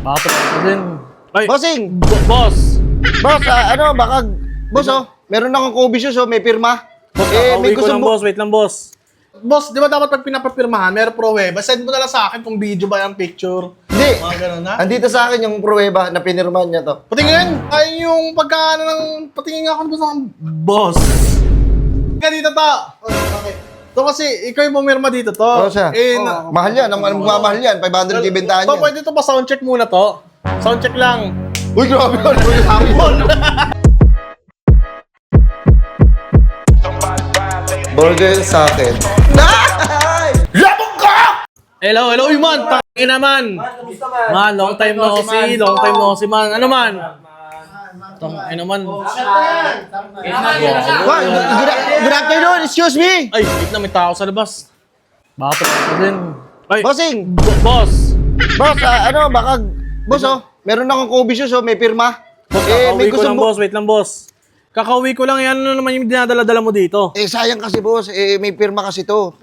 Bakit din? Ay, Bossing! boss! Boss, baka... Boss, meron akong Kobe shoes, may pirma. May ko lang, boss. Wait lang, boss. Boss, di ba dapat pag pinapapirmahan, meron pruweba? Send mo na lang sa akin kung video ba yung picture. Hindi. Mga ganun na. Andito sa akin yung pruweba na pinirmahan niya to. Patingin! Ay yung pagkaano ng... Patingin nga ako ba sa boss? Ka dito to. Okay. To kasi, ikaw yung pumirma dito to. Siya. Mahal yan. Ang magmamahal yan. 500 ibentahan to, yan. pwede to pa soundcheck muna to. Soundcheck lang. Uy, grabe yun. Uy, hapon. Burger sa akin. Labog ka! Hello, uy man! Tangin naman! Man, long time no see. Long time no see, man. Ano man? Tangin naman. Good afternoon. Excuse me. Ay, wait na, may tao sa labas. Bakit din? Ay, Bossing! boss! Boss, baka... Boss, meron akong Kobe shoes, may pirma. Kakauwi ko lang, boss. Wait lang, boss. Kakauwi ko lang yan. Ano naman yung dinadala-dala mo dito? Sayang kasi, boss. May pirma kasi to.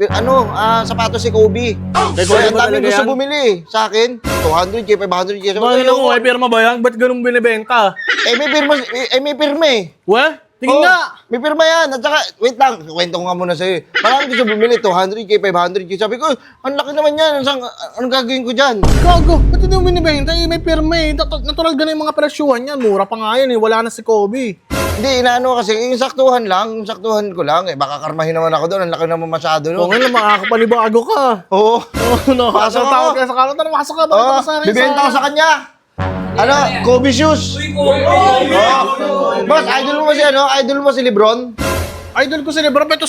Sapatos si Kobe. Kay Kobe Kaya ang ba daming talaga gusto yan? bumili. Sa akin, 200K, 500K. Bakit lang mo? Ay, pirma ba yan? Ba't ganun binibenta? May pirma eh. Weh? Tingin nga! May pirma yan. At saka, wait lang, kwento ko nga muna sa'yo. Marami gusto bumili, 200K, 500K. Sabi ko, ang laki naman yan. Anong gagawin ko dyan? Gago, ba't hindi mo binibenta? May pirma eh. Natural ganun yung mga presyuhan yan. Mura pa nga yan eh. Wala na si Kobe. Hindi, inaano kasi, yung saktuhan ko lang. Baka karmahin naman ako doon. Ang laki naman masyado Oo doon. nga, makakapanibago ka. Oo. Oo, no. Pasok ako. Tawag ka sa kalat. Masok ka. Bakit ka sa akin? Bibenta ko sa kanya. Kobe shoes. Boss, idol mo si Lebron? Idol ko si Lebron, pero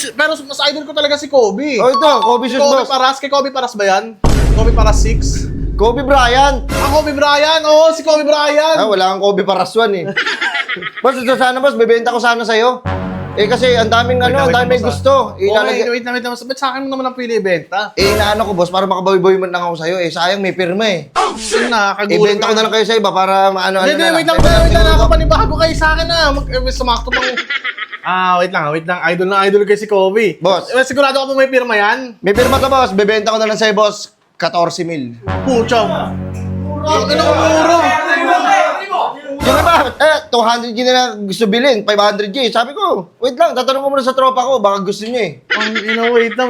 mas idol ko talaga si Kobe. Ito, Kobe shoes, Kobe boss. Paras, kay Kobe Paras ba yan? Kobe Paras 6? Kobe Bryant. Kobe Bryant, oo, si Kobe Bryant. Wala kang Kobe Paraswan eh. Boss, ito sana, boss, bibenta ko sana sa'yo. Kasi ang daming ang daming gusto. Wait na. Ba't sa akin mo naman ang pinibenta? Inaano ko, boss, para makabawi-bawi man lang ako sa'yo. Sayang, may pirma eh. Yun na, kagulat. Ibenta ko na lang kayo sa iba para maano Hindi, wait lang. Nakakapanibago kayo sa akin na. Sumakto pang... wait lang. Idol na idol kayo si Kobe. Boss. Sigurado ka po may pirma yan? May pirma to, boss. Bibenta ko na lang sa'yo, boss. 14 mil. Pucha. Ano ang muro? Yung iba, 200K na lang gusto bilhin, 500K. Sabi ko, wait lang, tatanong ko muna sa tropa ko, baka gusto niya eh. Wait na.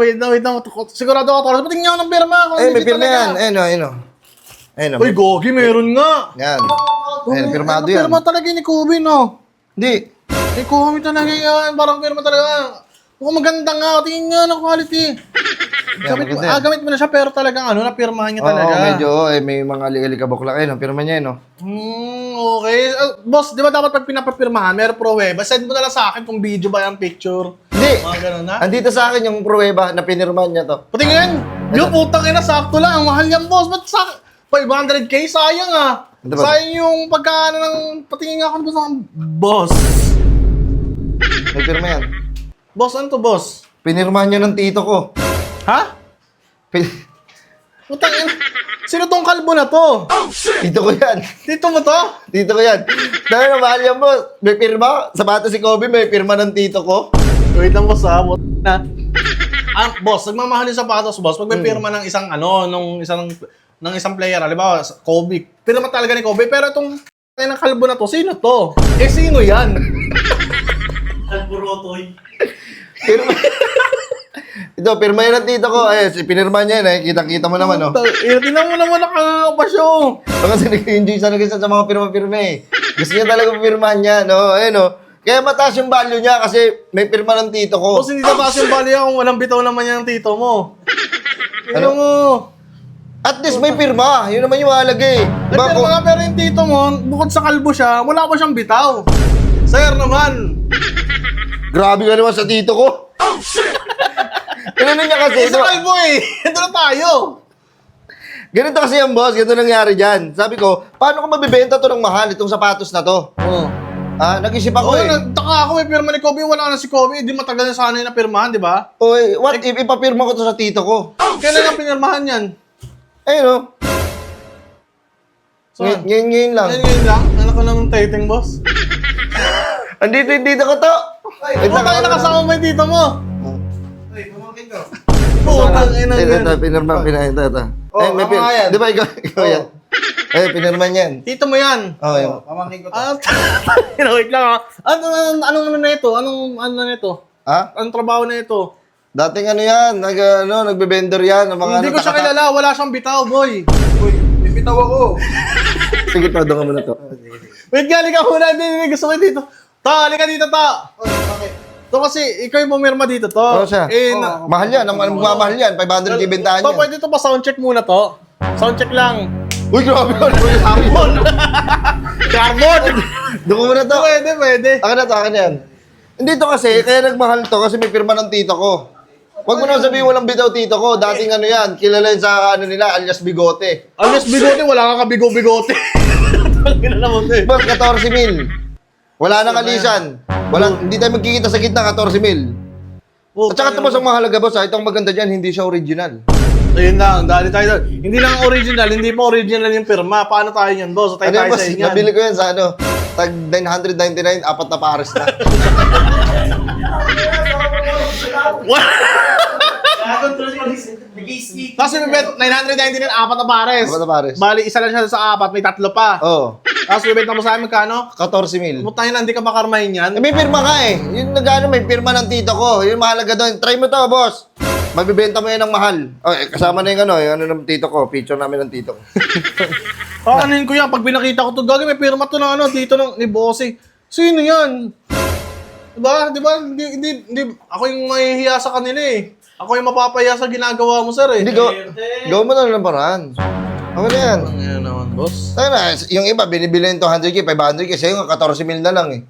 Sigurado ka, Toros. Patingin niyo ako ng pirma. May pirma yan. Ayun. Uy, Gogi, meron nga. Yan. Pirmado yan. Pirma talaga ni Kobe, no? Hindi. Ni Kobe talaga yan. Parang pirma talaga. Mukhang maganda nga. Tingin nga ng quality. Gamit mo na siya, pero talagang napirmahan niya talaga. Oo, medyo, may mga ligalikabok lang. Ayun, pirma niya, no? Okay. Boss, di ba dapat pag pinapapirmahan, meron pruweba? Send mo na lang sa akin kung video ba yung picture. Hindi. Mga ganun na. Andito sa akin yung pruweba na pinirmahan niya to. Patingin! Yung putang ina, sakto lang. Ang mahal yan, boss. Ba't 500K? Sayang ah. Ano ba? Sayang yung pagkaano ng... Patingin nga ako ba sa... Boss. May pirma yan. Boss, ano to, boss? Pinirmahan niya ng tito ko. Ha? Putang ina. Sino tong kalbo na to? Tito ko yan. Dito mo to? Tito ko yan. Dahil na mahal yan, boss. May pirma. Sapatos si Kobe, may pirma ng tito ko. Wait lang, boss ha. Boss, nagmamahal yung sapatos, boss. Pag may pirma ng isang ng isang player, halimbawa, Kobe. Pirma talaga ni Kobe, pero itong ng kalbo na to, sino to? Sino yan? Kalburotoy. Pirma. Ito, pirma yan ng tito ko. Pinirma niya yan. Kita-kita mo naman, no? Tinan mo naman nakakapasyo. Kasi nag-enjoy sa mga pirma-pirma eh. Gusto niya talaga pirmahan niya, no? Kaya mataas yung value niya kasi may pirma ng tito ko. Boss, hindi taas yung value kung walang bitaw naman yan ng tito mo. Ano mo? At least may pirma. Yun naman yung mahalaga eh. Diba, pero yung tito mo, bukod sa kalbo siya, wala pa siyang bitaw. Sir naman. Grabe ka naman sa tito ko. Ganun niya kasi. Sa kalbo eh. Ito na tayo. Ganito kasi yan, boss. Ganito nangyari dyan. Sabi ko, paano ko mabibenta to ng mahal, itong sapatos na to? Nag-isip ako eh. Nagtaka ako, may pirma ni Kobe, wala na si Kobe. Di matagal na sana yung napirmahan, di ba? What if ipapirma ko to sa tito ko? Kailan ang pinirmahan yan? Ayun, So, ngayon lang. Ngayon lang? Anak ko ng dating, boss. Andito ko to. Ito tayo nakasama mo yung tito mo. Ay, pamangkin ko. Putang ina yan. Ito, pinirma. Ito. Ako nga yan. Di ba ikaw yan? Pinirman yan. Tito mo yan. Oh, yun. Pamangkin ko to. Ah, wait lang ah. Anong ano na ito? Anong ano na ito? Ha? Anong trabaho na ito? Dating ano yan, nagbe-vendor yan. Ng mga Hindi ko siya kilala. Wala siyang bitaw, boy. Uy, bibitaw ako. Sige, todo ka muna to. Wait, galing ka muna. Hindi, gusto ko dito. Ta, halika dito, ta. Uy, bakit? To kasi, ikaw yung pumirma dito, to. Oo, siya. Mahal yan, ang mahal yan. 500 ibentahan To, yan. pwede to pa soundcheck muna to. Soundcheck lang. Uy, grabe yun. Carbon. Carbon. Doon ko muna to. Pwede. Akin yan. Hindi to kasi, kaya nagmahal to kasi may pirma ng tito ko. Huwag mo na sabihin walang bitaw tito ko. Dating ano yan, kilala yan sa ano nila, alias Bigote. Alias bigote, wala kang kabigo-bigote. Tangina naman to eh. Boss, 14,000. Wala nang alisan. Hindi tayo magkikita sa gitna, 14,000. At saka ito boss, ang mahalaga boss, itong maganda dyan, hindi siya original. Ayun lang, dali tayo doon. Hindi lang original, hindi pa original yung pirma. Paano tayo yan, boss? Tayo Ano tayo boss, sa inyan. nabili ko yan sa ano, tag 999, 4 na pares na. Tapos may bet, 999, 4 na pares. 4 na pares. Bali, isa lang siya sa 4, may 3 pa. Oo. Tapos bibenta mo sa amin magkano? 14,000. Putangin na, hindi ka makarmahin yan. May pirma ka eh. Yung nagano may pirma ng tito ko. Yung mahalaga doon. Try mo to, boss. Magbibenta mo yan ng mahal. Oh, kasama na yung ano ng tito ko. Picture namin ng tito ko. Anuhin ko yan, pag binakita ko to, gagi, may pirma to ng ano, dito ng, ni Bossy. Sino yan? Diba? Hindi, ako yung mahihiya sa kanila eh. Ako yung mapapahiya sa ginagawa mo, sir eh. Hindi, gawin mo na ng paraan. Okay na yan. Ano yan naman, boss? Tayo na, yung iba, binibili yung 200k, 500k. Sa'yo nga, 14,000 na lang eh.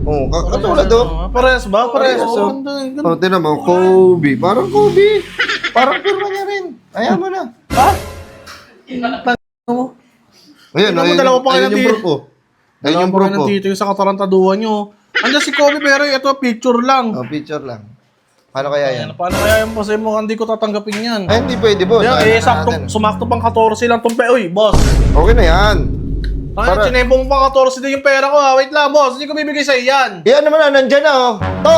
Oo, katulad do. Pares ba? Pares. So, Ganda. tinan mo, Kobe. Parang Kobe. Parang pirma niya rin. Ayaw mo na. Ha? Ayun, Tingnan mo, ayun, dalawa pa kayo ayun yung ng proof ko. Ayun yung proof ko. Dito yung sa katarantaduhan nyo. Andiyan si Kobe pero ito picture lang. Oh, picture lang. Paano kaya yan? Paano kaya yung boss mo? Hindi ko tatanggapin yan. Ay, hindi pwede, boss. Kaya, Ayaw natin. sumakto pang 14 lang itong Uy, boss. Okay na yan. Para... Chinempo mo pang 14 din yung pera ko ha. Wait lang, boss. Hindi ko bibigay sa'yo yan. Yan naman na, nandyan na, oh. To!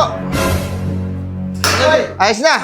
Ayos na.